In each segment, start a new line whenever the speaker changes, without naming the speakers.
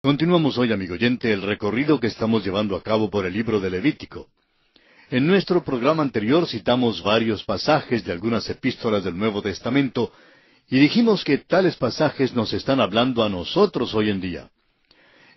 Continuamos hoy, amigo oyente, el recorrido que estamos llevando a cabo por el libro de Levítico. En nuestro programa anterior citamos varios pasajes de algunas epístolas del Nuevo Testamento y dijimos que tales pasajes nos están hablando a nosotros hoy en día.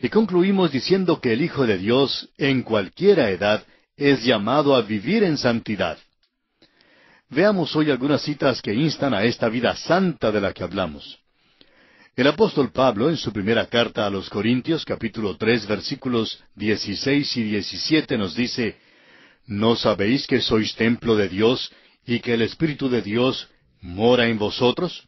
Y concluimos diciendo que el Hijo de Dios, en cualquiera edad, es llamado a vivir en santidad. Veamos hoy algunas citas que instan a esta vida santa de la que hablamos. El apóstol Pablo, en su primera carta a los Corintios, capítulo 3, versículos 16 y 17, nos dice: ¿No sabéis que sois templo de Dios, y que el Espíritu de Dios mora en vosotros?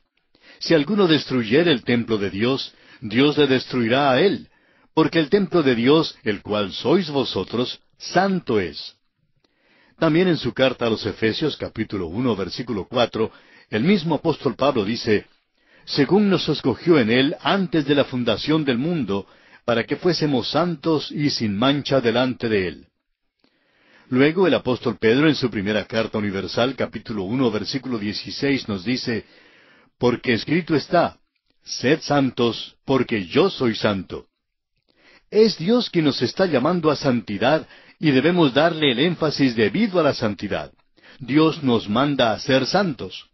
Si alguno destruyere el templo de Dios, Dios le destruirá a él, porque el templo de Dios, el cual sois vosotros, santo es. También en su carta a los Efesios, capítulo 1, versículo 4, el mismo apóstol Pablo dice: según nos escogió en Él antes de la fundación del mundo, para que fuésemos santos y sin mancha delante de Él. Luego el apóstol Pedro en su primera carta universal, capítulo 1, versículo 16, nos dice: porque escrito está, sed santos, porque yo soy santo. Es Dios quien nos está llamando a santidad, y debemos darle el énfasis debido a la santidad. Dios nos manda a ser santos.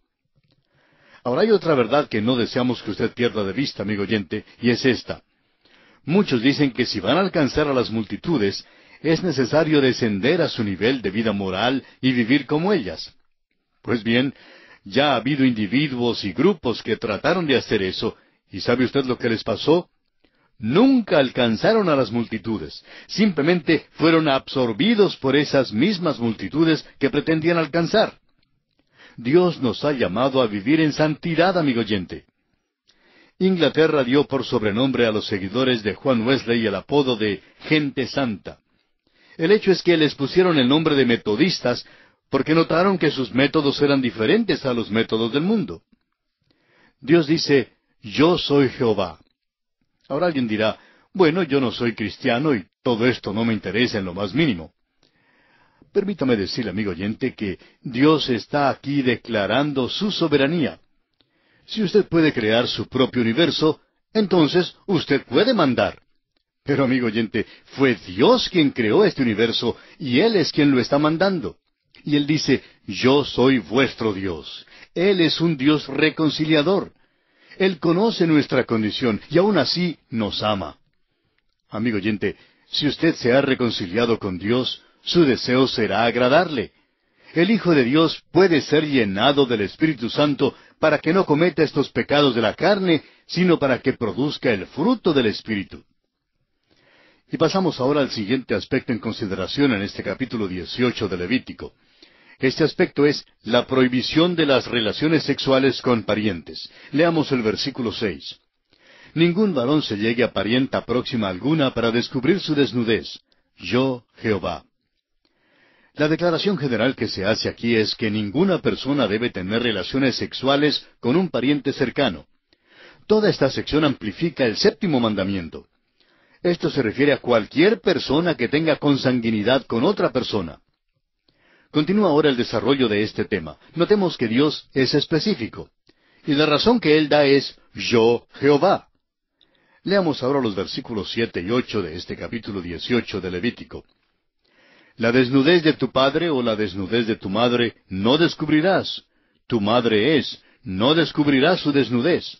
Ahora hay otra verdad que no deseamos que usted pierda de vista, amigo oyente, y es esta. Muchos dicen que si van a alcanzar a las multitudes, es necesario descender a su nivel de vida moral y vivir como ellas. Pues bien, ya ha habido individuos y grupos que trataron de hacer eso, y ¿sabe usted lo que les pasó? Nunca alcanzaron a las multitudes. Simplemente fueron absorbidos por esas mismas multitudes que pretendían alcanzar. Dios nos ha llamado a vivir en santidad, amigo oyente. Inglaterra dio por sobrenombre a los seguidores de Juan Wesley el apodo de gente santa. El hecho es que les pusieron el nombre de metodistas porque notaron que sus métodos eran diferentes a los métodos del mundo. Dios dice: yo soy Jehová. Ahora alguien dirá: bueno, yo no soy cristiano y todo esto no me interesa en lo más mínimo. Permítame decirle, amigo oyente, que Dios está aquí declarando su soberanía. Si usted puede crear su propio universo, entonces usted puede mandar. Pero, amigo oyente, fue Dios quien creó este universo y Él es quien lo está mandando. Y Él dice: yo soy vuestro Dios. Él es un Dios reconciliador. Él conoce nuestra condición y aún así nos ama. Amigo oyente, si usted se ha reconciliado con Dios, su deseo será agradarle. El Hijo de Dios puede ser llenado del Espíritu Santo para que no cometa estos pecados de la carne, sino para que produzca el fruto del Espíritu. Y pasamos ahora al siguiente aspecto en consideración en este capítulo 18 de Levítico. Este aspecto es la prohibición de las relaciones sexuales con parientes. Leamos el versículo 6. Ningún varón se llegue a parienta próxima alguna para descubrir su desnudez. Yo, Jehová. La declaración general que se hace aquí es que ninguna persona debe tener relaciones sexuales con un pariente cercano. Toda esta sección amplifica el séptimo mandamiento. Esto se refiere a cualquier persona que tenga consanguinidad con otra persona. Continúa ahora el desarrollo de este tema. Notemos que Dios es específico. Y la razón que Él da es: yo, Jehová. Leamos ahora los versículos 7 y 8 de este capítulo 18 de Levítico. La desnudez de tu padre o la desnudez de tu madre no descubrirás. Tu madre es, no descubrirás su desnudez.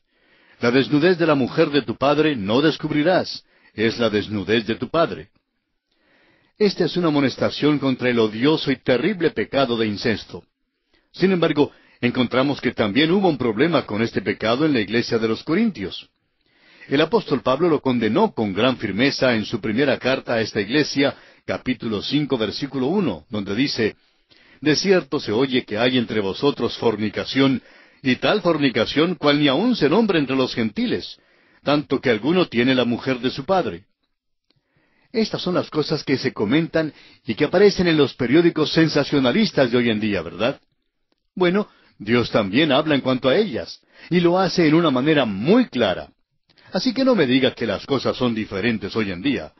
La desnudez de la mujer de tu padre no descubrirás. Es la desnudez de tu padre. Esta es una amonestación contra el odioso y terrible pecado de incesto. Sin embargo, encontramos que también hubo un problema con este pecado en la iglesia de los Corintios. El apóstol Pablo lo condenó con gran firmeza en su primera carta a esta iglesia, capítulo 5, versículo 1, donde dice: de cierto se oye que hay entre vosotros fornicación, y tal fornicación cual ni aun se nombra entre los gentiles, tanto que alguno tiene la mujer de su padre. Estas son las cosas que se comentan y que aparecen en los periódicos sensacionalistas de hoy en día, ¿verdad? Bueno, Dios también habla en cuanto a ellas, y lo hace en una manera muy clara. Así que no me diga que las cosas son diferentes hoy en día.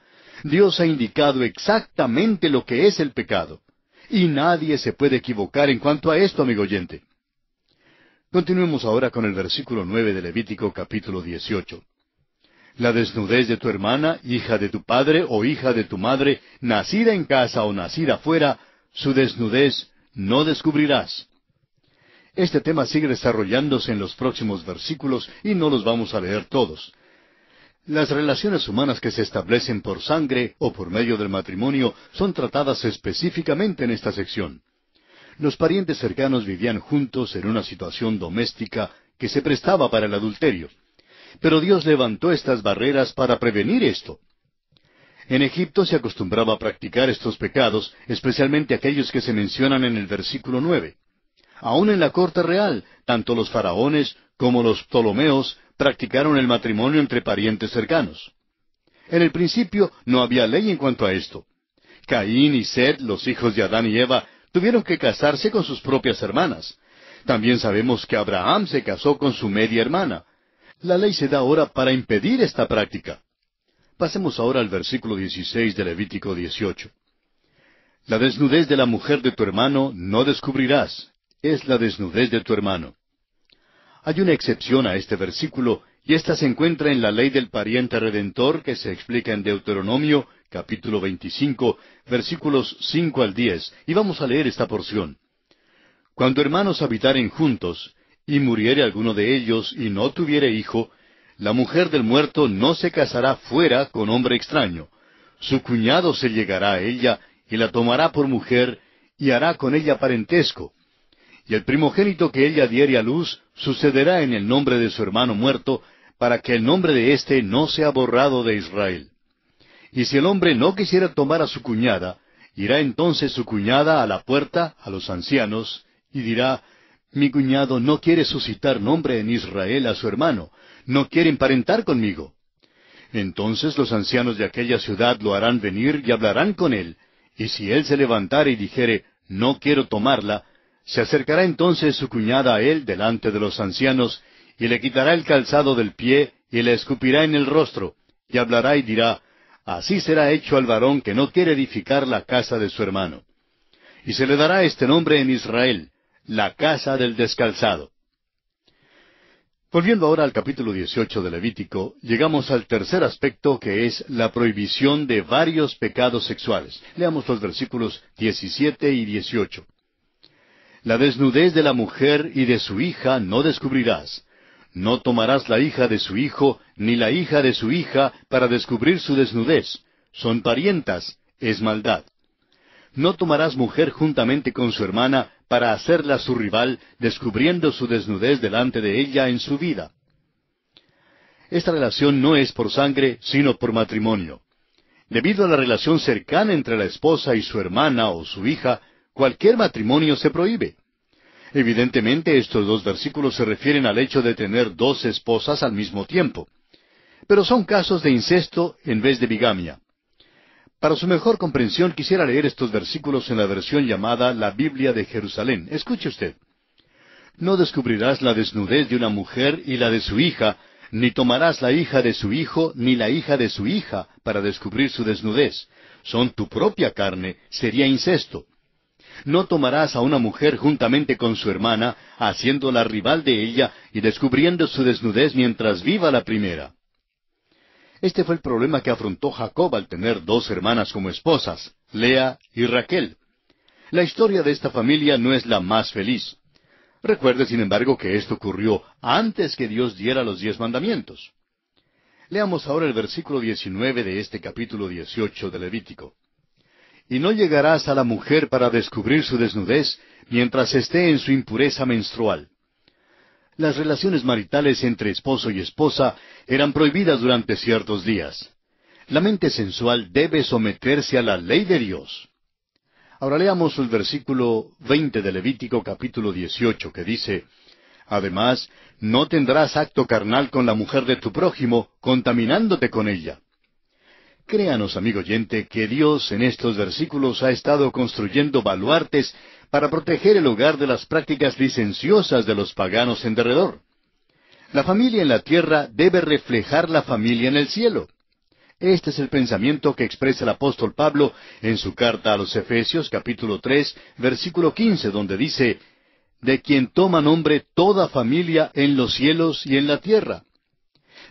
Dios ha indicado exactamente lo que es el pecado, y nadie se puede equivocar en cuanto a esto, amigo oyente. Continuemos ahora con el versículo 9 de Levítico capítulo 18. La desnudez de tu hermana, hija de tu padre o hija de tu madre, nacida en casa o nacida fuera, su desnudez no descubrirás. Este tema sigue desarrollándose en los próximos versículos y no los vamos a leer todos. Las relaciones humanas que se establecen por sangre o por medio del matrimonio son tratadas específicamente en esta sección. Los parientes cercanos vivían juntos en una situación doméstica que se prestaba para el adulterio. Pero Dios levantó estas barreras para prevenir esto. En Egipto se acostumbraba a practicar estos pecados, especialmente aquellos que se mencionan en el versículo 9. Aún en la corte real, tanto los faraones como los Ptolomeos practicaron el matrimonio entre parientes cercanos. En el principio no había ley en cuanto a esto. Caín y Set, los hijos de Adán y Eva, tuvieron que casarse con sus propias hermanas. También sabemos que Abraham se casó con su media hermana. La ley se da ahora para impedir esta práctica. Pasemos ahora al versículo 16 de Levítico 18. La desnudez de la mujer de tu hermano no descubrirás, es la desnudez de tu hermano. Hay una excepción a este versículo, y ésta se encuentra en la ley del pariente redentor que se explica en Deuteronomio, capítulo 25, versículos 5 al 10, y vamos a leer esta porción. Cuando hermanos habitaren juntos, y muriere alguno de ellos y no tuviere hijo, la mujer del muerto no se casará fuera con hombre extraño. Su cuñado se llegará a ella, y la tomará por mujer, y hará con ella parentesco. Y el primogénito que ella diere a luz sucederá en el nombre de su hermano muerto, para que el nombre de éste no sea borrado de Israel. Y si el hombre no quisiera tomar a su cuñada, irá entonces su cuñada a la puerta, a los ancianos, y dirá, mi cuñado no quiere suscitar nombre en Israel a su hermano, no quiere emparentar conmigo. Entonces los ancianos de aquella ciudad lo harán venir y hablarán con él, y si él se levantare y dijere, no quiero tomarla, se acercará entonces su cuñada a él delante de los ancianos, y le quitará el calzado del pie, y le escupirá en el rostro, y hablará y dirá, así será hecho al varón que no quiere edificar la casa de su hermano. Y se le dará este nombre en Israel, la casa del descalzado. Volviendo ahora al capítulo 18 de Levítico, llegamos al tercer aspecto que es la prohibición de varios pecados sexuales. Leamos los versículos 17 y 18. La desnudez de la mujer y de su hija no descubrirás. No tomarás la hija de su hijo, ni la hija de su hija, para descubrir su desnudez. Son parientas, es maldad. No tomarás mujer juntamente con su hermana, para hacerla su rival, descubriendo su desnudez delante de ella en su vida. Esta relación no es por sangre, sino por matrimonio. Debido a la relación cercana entre la esposa y su hermana o su hija, cualquier matrimonio se prohíbe. Evidentemente, estos dos versículos se refieren al hecho de tener dos esposas al mismo tiempo. Pero son casos de incesto en vez de bigamia. Para su mejor comprensión quisiera leer estos versículos en la versión llamada la Biblia de Jerusalén. Escuche usted. No descubrirás la desnudez de una mujer y la de su hija, ni tomarás la hija de su hijo, ni la hija de su hija, para descubrir su desnudez. Son tu propia carne, sería incesto. No tomarás a una mujer juntamente con su hermana, haciéndola rival de ella y descubriendo su desnudez mientras viva la primera. Este fue el problema que afrontó Jacob al tener dos hermanas como esposas, Lea y Raquel. La historia de esta familia no es la más feliz. Recuerde, sin embargo, que esto ocurrió antes que Dios diera los 10 mandamientos. Leamos ahora el versículo 19 de este capítulo 18 de Levítico. Y no llegarás a la mujer para descubrir su desnudez mientras esté en su impureza menstrual. Las relaciones maritales entre esposo y esposa eran prohibidas durante ciertos días. La mente sensual debe someterse a la ley de Dios. Ahora leamos el versículo 20 de Levítico capítulo 18, que dice, además, no tendrás acto carnal con la mujer de tu prójimo, contaminándote con ella. Créanos, amigo oyente, que Dios en estos versículos ha estado construyendo baluartes para proteger el hogar de las prácticas licenciosas de los paganos en derredor. La familia en la tierra debe reflejar la familia en el cielo. Este es el pensamiento que expresa el apóstol Pablo en su carta a los Efesios, capítulo 3, versículo 15, donde dice, de quien toma nombre toda familia en los cielos y en la tierra.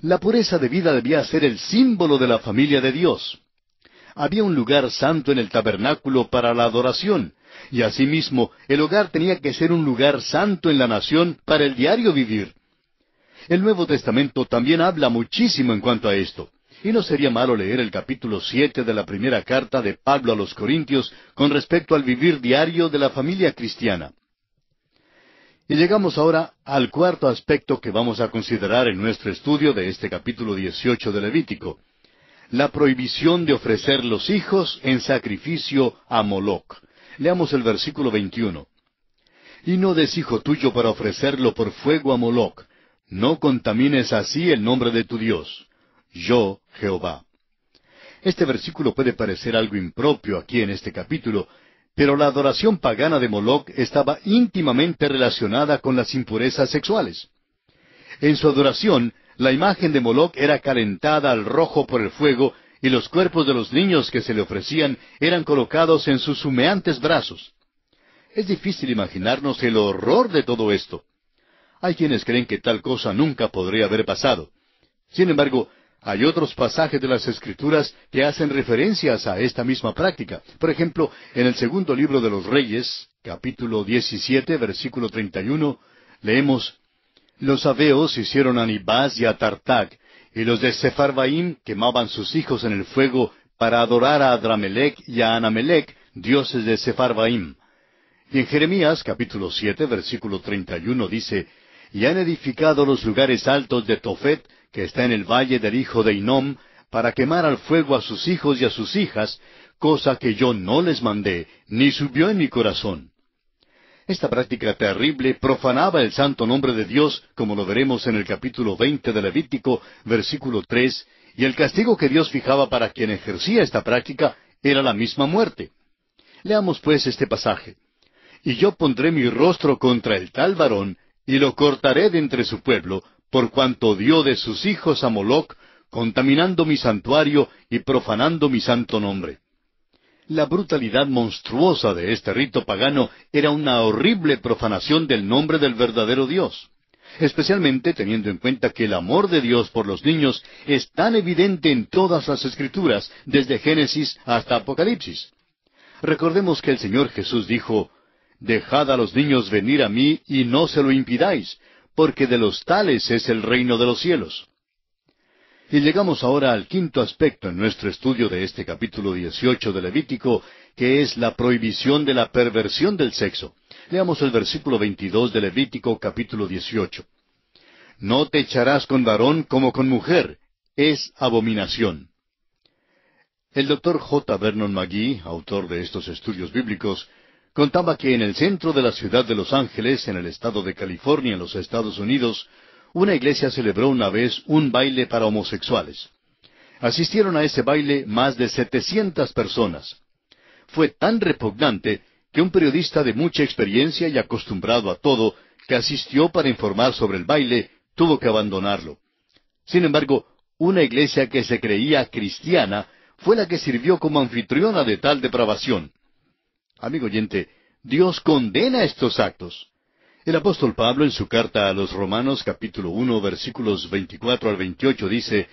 La pureza de vida debía ser el símbolo de la familia de Dios. Había un lugar santo en el tabernáculo para la adoración, y asimismo el hogar tenía que ser un lugar santo en la nación para el diario vivir. El Nuevo Testamento también habla muchísimo en cuanto a esto, y no sería malo leer el capítulo 7 de la primera carta de Pablo a los Corintios con respecto al vivir diario de la familia cristiana. Y llegamos ahora al cuarto aspecto que vamos a considerar en nuestro estudio de este capítulo 18 de Levítico: la prohibición de ofrecer los hijos en sacrificio a Moloc. Leamos el versículo 21. Y no des hijo tuyo para ofrecerlo por fuego a Moloc. No contamines así el nombre de tu Dios. Yo, Jehová. Este versículo puede parecer algo impropio aquí en este capítulo, pero la adoración pagana de Moloc estaba íntimamente relacionada con las impurezas sexuales. En su adoración, la imagen de Moloc era calentada al rojo por el fuego, y los cuerpos de los niños que se le ofrecían eran colocados en sus humeantes brazos. Es difícil imaginarnos el horror de todo esto. Hay quienes creen que tal cosa nunca podría haber pasado. Sin embargo, hay otros pasajes de las Escrituras que hacen referencias a esta misma práctica. Por ejemplo, en el segundo libro de los Reyes, capítulo 17, versículo 31, leemos: Los sabeos hicieron a Nibás y a Tartac, y los de Sepharvaim quemaban sus hijos en el fuego para adorar a Adramelec y a Anamelec, dioses de Sepharvaim. Y en Jeremías, capítulo 7, versículo 31, dice: Y han edificado los lugares altos de Tofet, que está en el valle del hijo de Hinnom, para quemar al fuego a sus hijos y a sus hijas, cosa que yo no les mandé, ni subió en mi corazón. Esta práctica terrible profanaba el santo nombre de Dios, como lo veremos en el capítulo 20 de Levítico, versículo 3, y el castigo que Dios fijaba para quien ejercía esta práctica era la misma muerte. Leamos pues este pasaje. Y yo pondré mi rostro contra el tal varón, y lo cortaré de entre su pueblo, por cuanto dio de sus hijos a Moloc, contaminando mi santuario y profanando mi santo nombre. La brutalidad monstruosa de este rito pagano era una horrible profanación del nombre del verdadero Dios, especialmente teniendo en cuenta que el amor de Dios por los niños es tan evidente en todas las Escrituras, desde Génesis hasta Apocalipsis. Recordemos que el Señor Jesús dijo: Dejad a los niños venir a mí y no se lo impidáis, porque de los tales es el reino de los cielos. Y llegamos ahora al quinto aspecto en nuestro estudio de este capítulo 18 de Levítico, que es la prohibición de la perversión del sexo. Leamos el versículo 22 de Levítico capítulo 18. No te echarás con varón como con mujer, es abominación. El doctor J. Vernon McGee, autor de estos estudios bíblicos, contaba que en el centro de la ciudad de Los Ángeles, en el estado de California, en los Estados Unidos, una iglesia celebró una vez un baile para homosexuales. Asistieron a ese baile más de 700 personas. Fue tan repugnante que un periodista de mucha experiencia y acostumbrado a todo, que asistió para informar sobre el baile, tuvo que abandonarlo. Sin embargo, una iglesia que se creía cristiana fue la que sirvió como anfitriona de tal depravación. Amigo oyente, Dios condena estos actos. El apóstol Pablo en su carta a los Romanos capítulo 1 versículos 24 al 28 dice: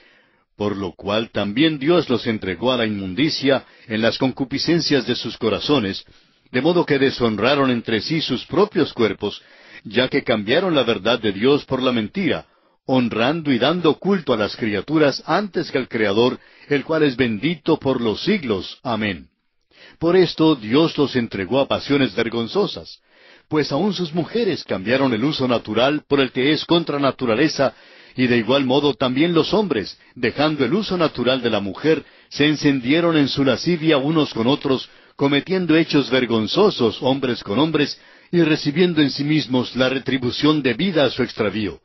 Por lo cual también Dios los entregó a la inmundicia en las concupiscencias de sus corazones, de modo que deshonraron entre sí sus propios cuerpos, ya que cambiaron la verdad de Dios por la mentira, honrando y dando culto a las criaturas antes que al Creador, el cual es bendito por los siglos. Amén. Por esto Dios los entregó a pasiones vergonzosas, pues aun sus mujeres cambiaron el uso natural por el que es contra naturaleza, y de igual modo también los hombres, dejando el uso natural de la mujer, se encendieron en su lascivia unos con otros, cometiendo hechos vergonzosos hombres con hombres, y recibiendo en sí mismos la retribución debida a su extravío.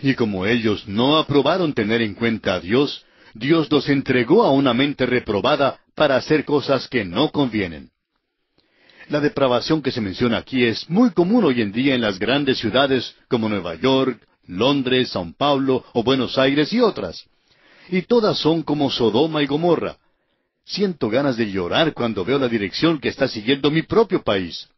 Y como ellos no aprobaron tener en cuenta a Dios, Dios los entregó a una mente reprobada para hacer cosas que no convienen. La depravación que se menciona aquí es muy común hoy en día en las grandes ciudades como Nueva York, Londres, São Paulo o Buenos Aires y otras. Y todas son como Sodoma y Gomorra. Siento ganas de llorar cuando veo la dirección que está siguiendo mi propio país.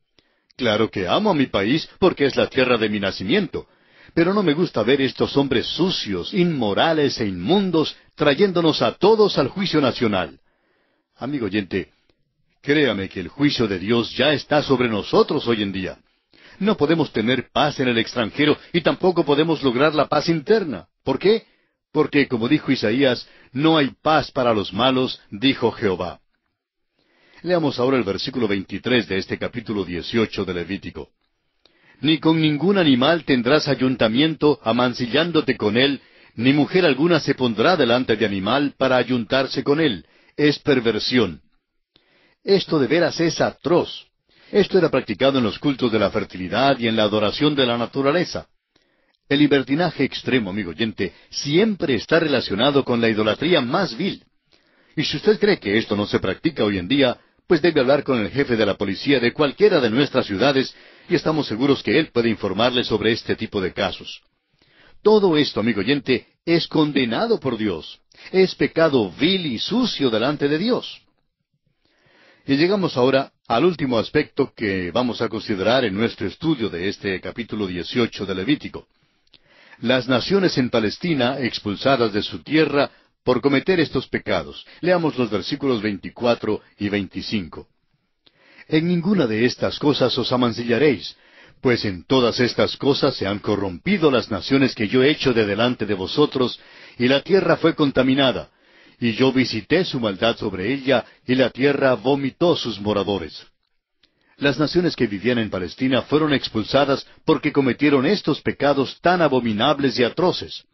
Claro que amo a mi país porque es la tierra de mi nacimiento, Pero no me gusta ver estos hombres sucios, inmorales e inmundos trayéndonos a todos al juicio nacional. Amigo oyente, créame que el juicio de Dios ya está sobre nosotros hoy en día. No podemos tener paz en el extranjero y tampoco podemos lograr la paz interna. ¿Por qué? Porque, como dijo Isaías, no hay paz para los malos, dijo Jehová. Leamos ahora el versículo 23 de este capítulo 18 de Levítico. Ni con ningún animal tendrás ayuntamiento amancillándote con él, ni mujer alguna se pondrá delante de animal para ayuntarse con él. Es perversión. Esto de veras es atroz. Esto era practicado en los cultos de la fertilidad y en la adoración de la naturaleza. El libertinaje extremo, amigo oyente, siempre está relacionado con la idolatría más vil. Y si usted cree que esto no se practica hoy en día, pues debe hablar con el jefe de la policía de cualquiera de nuestras ciudades, y estamos seguros que él puede informarle sobre este tipo de casos. Todo esto, amigo oyente, es condenado por Dios. Es pecado vil y sucio delante de Dios. Y llegamos ahora al último aspecto que vamos a considerar en nuestro estudio de este capítulo 18 de Levítico. Las naciones en Palestina expulsadas de su tierra por cometer estos pecados. Leamos los versículos 24 y 25. En ninguna de estas cosas os amancillaréis, pues en todas estas cosas se han corrompido las naciones que yo he hecho de delante de vosotros, y la tierra fue contaminada, y yo visité su maldad sobre ella, y la tierra vomitó sus moradores. Las naciones que vivían en Palestina fueron expulsadas porque cometieron estos pecados tan abominables y atroces.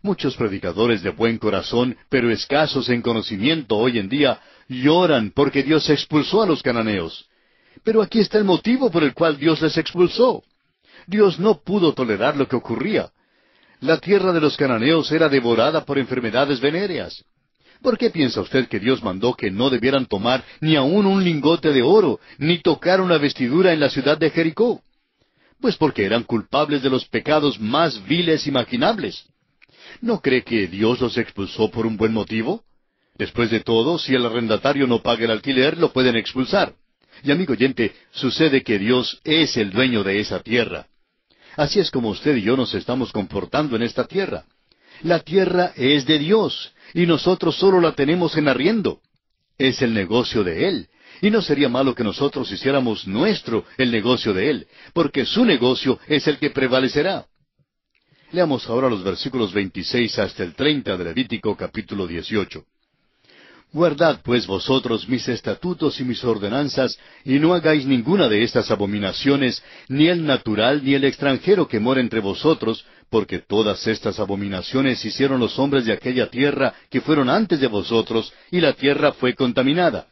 Muchos predicadores de buen corazón, pero escasos en conocimiento hoy en día, lloran porque Dios expulsó a los cananeos. Pero aquí está el motivo por el cual Dios les expulsó. Dios no pudo tolerar lo que ocurría. La tierra de los cananeos era devorada por enfermedades venéreas. ¿Por qué piensa usted que Dios mandó que no debieran tomar ni aun un lingote de oro, ni tocar una vestidura en la ciudad de Jericó? Pues porque eran culpables de los pecados más viles imaginables. ¿No cree que Dios los expulsó por un buen motivo? Después de todo, si el arrendatario no paga el alquiler, lo pueden expulsar. Y amigo oyente, sucede que Dios es el dueño de esa tierra. Así es como usted y yo nos estamos comportando en esta tierra. La tierra es de Dios, y nosotros solo la tenemos en arriendo. Es el negocio de Él, y no sería malo que nosotros hiciéramos nuestro el negocio de Él, porque su negocio es el que prevalecerá. Leamos ahora los versículos 26 hasta el 30 de Levítico capítulo 18. Guardad pues vosotros mis estatutos y mis ordenanzas, y no hagáis ninguna de estas abominaciones, ni el natural ni el extranjero que mora entre vosotros, porque todas estas abominaciones hicieron los hombres de aquella tierra que fueron antes de vosotros, y la tierra fue contaminada.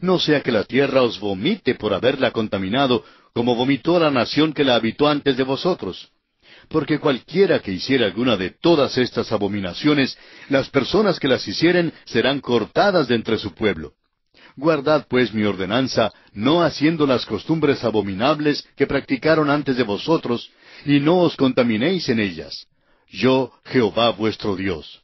No sea que la tierra os vomite por haberla contaminado, como vomitó la nación que la habitó antes de vosotros. Porque cualquiera que hiciera alguna de todas estas abominaciones, las personas que las hicieren serán cortadas de entre su pueblo. Guardad pues mi ordenanza, no haciendo las costumbres abominables que practicaron antes de vosotros, y no os contaminéis en ellas. Yo, Jehová vuestro Dios.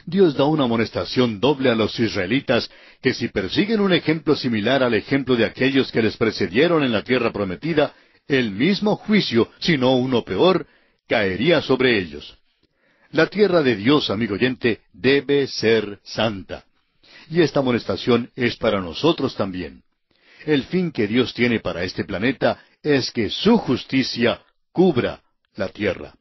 Dios da una amonestación doble a los israelitas, que si persiguen un ejemplo similar al ejemplo de aquellos que les precedieron en la tierra prometida, el mismo juicio, si no uno peor, caería sobre ellos. La tierra de Dios, amigo oyente, debe ser santa. Y esta amonestación es para nosotros también. El fin que Dios tiene para este planeta es que su justicia cubra la tierra.